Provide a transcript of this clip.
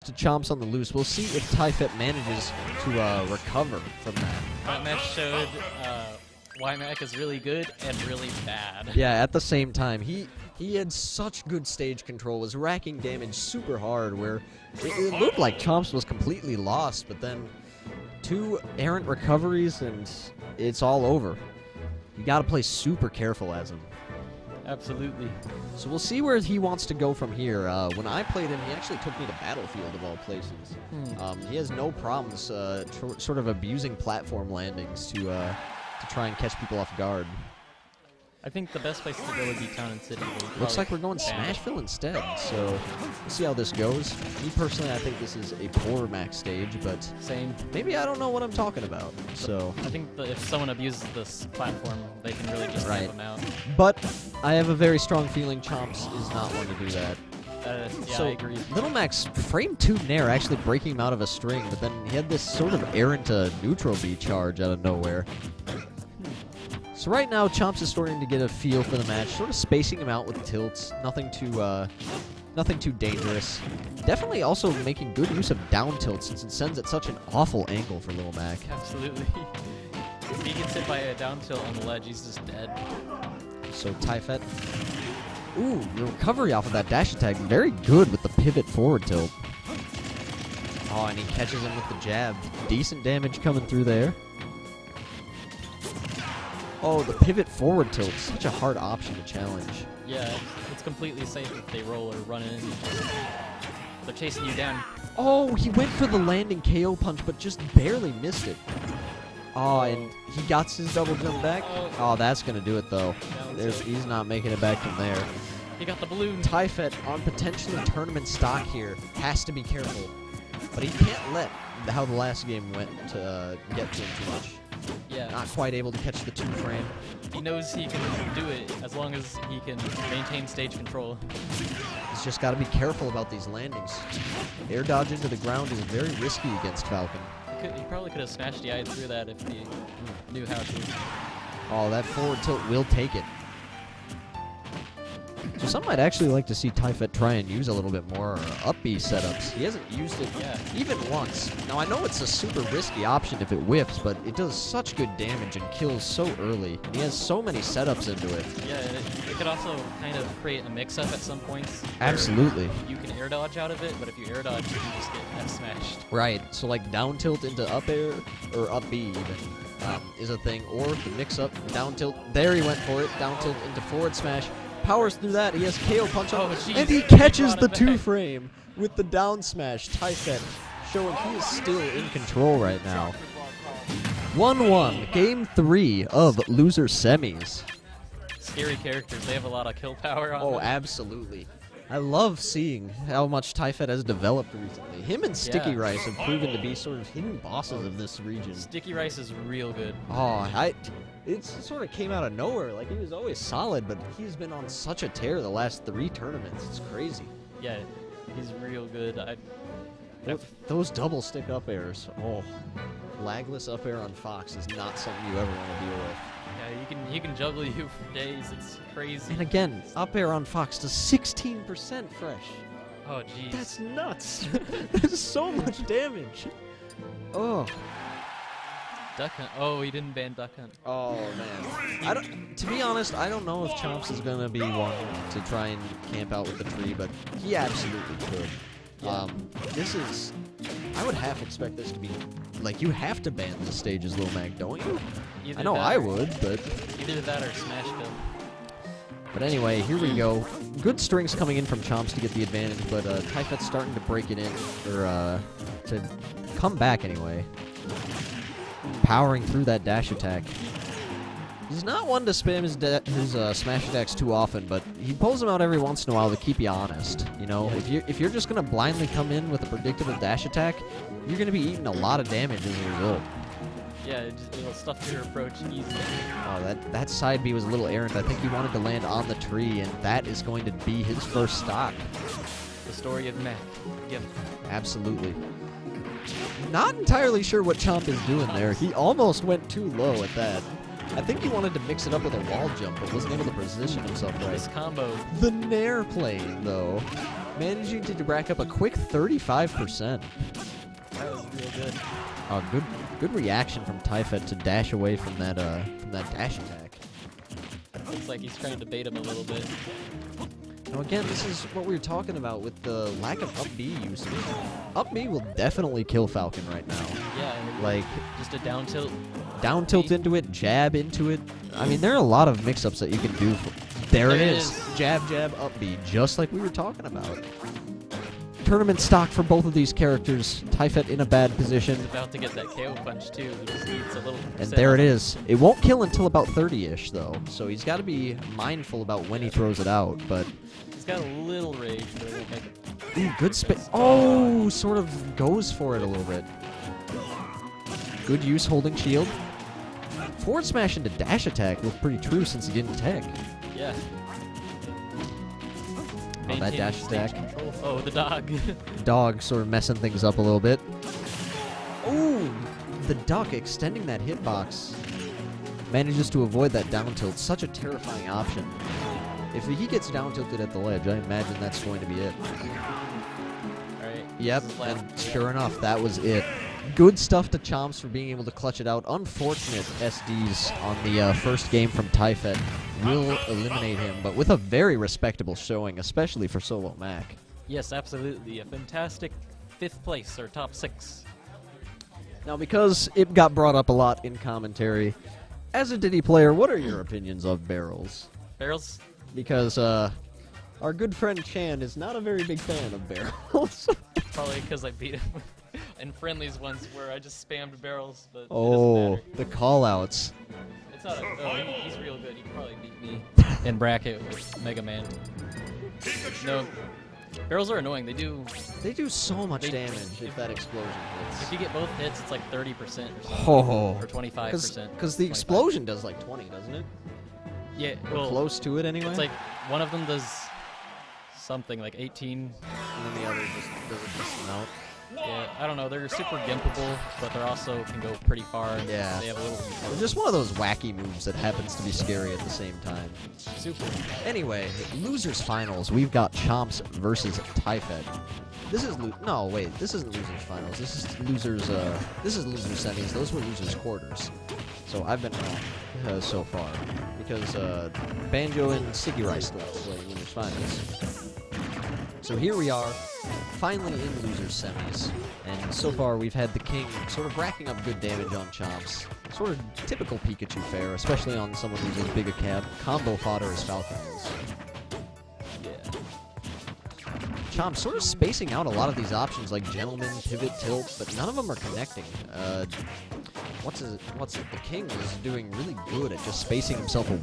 to Chomps on the Loose. We'll see if Tyfett manages to recover from that. That match showed YMAC is really good and really bad. Yeah, at the same time, he had such good stage control, was racking damage super hard, where it looked like Chomps was completely lost, but then 2 errant recoveries and it's all over. You gotta play super careful as him. Absolutely. So we'll see where he wants to go from here. When I played him, he actually took me to Battlefield of all places. He has no problems sort of abusing platform landings to try and catch people off guard. I think the best place to go would be Town and City. Looks like we're going Smashville instead, so we'll see how this goes. Me personally, I think this is a poor max stage, but same. Maybe I don't know what I'm talking about. So I think if someone abuses this platform, they can really just right. them out. But I have a very strong feeling Chomps is not one to do that. Yeah, so I agree. Little Max frame 2 Nair actually breaking him out of a string, but then he had this sort of errant neutral B charge out of nowhere. So right now, Chomps is starting to get a feel for the match, sort of spacing him out with tilts, nothing too dangerous. Definitely also making good use of down tilt since it sends at such an awful angle for Little Mac. Absolutely. If he gets hit by a down tilt on the ledge, he's just dead. So Tyfett. Ooh, the recovery off of that dash attack, very good with the pivot forward tilt. Oh, and he catches him with the jab. Decent damage coming through there. Oh, the pivot forward tilt, such a hard option to challenge. Yeah, it's completely safe if they roll or run in. They're chasing you down. Oh, he went for the landing KO punch, but just barely missed it. Oh, and he got his double jump back. Oh, that's going to do it, though. He's not making it back from there. He got the balloon. Tyfett on potentially tournament stock here. Has to be careful. But he can't let how the last game went to get to him too much. Yeah. Not quite able to catch the 2 frame. He knows he can do it as long as he can maintain stage control. He's just got to be careful about these landings. Air dodge into the ground is very risky against Falcon. He probably could have smashed the eye through that if he knew how to. Oh, that forward tilt will take it. So some might actually like to see Tyfett try and use a little bit more up B setups. He hasn't used it even once. Now, I know it's a super risky option if it whips, but it does such good damage and kills so early. He has so many setups into it. Yeah, it could also kind of create a mix-up at some points. Absolutely. You can air dodge out of it, but if you air dodge, you just get F-smashed. Right, so like down tilt into up air, or up B even, is a thing. Or the mix-up, down tilt, there he went for it, down tilt into forward smash. Powers through that, he has KO punch on, and he catches the 2 frame with the down smash. Tyfett showing he is still in control right now. 1-1, game 3 of loser semis. Scary characters, they have a lot of kill power on them. Oh, absolutely. I love seeing how much Tyfett has developed recently. Him and Sticky Rice have proven to be sort of hidden bosses of this region. Sticky Rice is real good. Oh, it sort of came out of nowhere. Like, he was always solid, but he's been on such a tear the last 3 tournaments. It's crazy. Yeah, he's real good. Those double stick up airs. Oh, lagless up air on Fox is not something you ever want to deal with. Yeah, he can juggle you for days. It's crazy. And again, up air on Fox does 16% fresh. Oh, jeez. That's nuts. That's so much damage. Oh. Duck Hunt. Oh, he didn't ban Duck Hunt. Oh, man. To be honest, I don't know if Chomps is going to be one to try and camp out with the tree, but he absolutely could. Yeah. I would half expect this to be, like, you have to ban this stage as Lil Mac, don't you? I know I would, but... Either that or Smashville. But anyway, here we go. Good strings coming in from Chomps to get the advantage, but Tyfett's starting to break it in, or to come back anyway. Powering through that dash attack. He's not one to spam his smash attacks too often, but he pulls them out every once in a while to keep you honest. You know, if you're just gonna blindly come in with a predictable dash attack, you're gonna be eating a lot of damage as a result. Yeah, it'll stuff your approach easily. Oh, that side B was a little errant. I think he wanted to land on the tree, and that is going to be his first stock. The story of Mac. Yep. Absolutely. Not entirely sure what Chomp is doing there. He almost went too low at that. I think he wanted to mix it up with a wall jump, but wasn't able to position himself right. This combo. The Nair plane, though. managing to rack up a quick 35%. That was real good. Good reaction from Tyfett to dash away from that dash attack. Looks like he's trying to bait him a little bit. Now again, this is what we were talking about with the lack of up B usage. Up B will definitely kill Falcon right now. Yeah, and Like, just a down tilt. down tilt into it, jab into it. I mean, there are a lot of mix-ups that you can do. There it is. Jab, jab, up B, just like we were talking about. Tournament stock for both of these characters. Tyfett in a bad position. He's about to get that KO punch too. He just needs a little. And there it is. It won't kill until about 30-ish, though. So he's got to be mindful about when he throws it out. But he's got a little rage, but it won't make it. ooh, good space. Oh, sort of goes for it a little bit. Good use holding shield. Forward smash into dash attack looked pretty true since he didn't tech. Yeah. Oh, that Maintaining dash stage attack. control. Oh, the dog. Dog sort of messing things up a little bit. Ooh, the duck extending that hitbox. Manages to avoid that down tilt. Such a terrifying option. If he gets down tilted at the ledge, I imagine that's going to be it. Alright. Yep, and sure enough, that was it. Good stuff to Chomps for being able to clutch it out. Unfortunate SDs on the first game from Tyfett will eliminate him, but with a very respectable showing, especially for Solo Mac. Yes, absolutely. A fantastic 5th place, or top 6. Now, because it got brought up a lot in commentary, as a Diddy player, what are your opinions of barrels? Barrels? Because our good friend Chan is not a very big fan of barrels. Probably because I beat him in friendlies once where I just spammed barrels, but it Oh, doesn't matter. the call-outs. It's not he's real good. He can probably beat me in bracket with Mega Man. No, barrels are annoying. They do so much They- damage if that explosion If hits. you get both hits, it's like 30% or something. Oh. Or 25%. Because the explosion does like 20, doesn't it? Yeah, Or well, close to it anyway. it's like one of them does something like 18. and then the other just does a decent amount. Yeah, I don't know. They're super gimpable, but they also can go pretty far. And Yeah. They have a little. It's just one of those wacky moves that happens to be scary at the same time. Super. Anyway, losers finals. We've got Chomps versus Tyfett. This is no wait. This isn't losers finals. This is losers. This is losers semis. Those were losers quarters. So I've been wrong so far because Banjo and Siggy Rice still play losers finals. So here we are, finally in losers semis, and so far we've had the King sort of racking up good damage on Chomps. Sort of typical Pikachu fare, especially on someone who's as big a combo fodder as Falcon is. Yeah. Chomps sort of spacing out a lot of these options like Gentleman, Pivot, Tilt, but none of them are connecting. What's it? The King is doing really good at just spacing himself away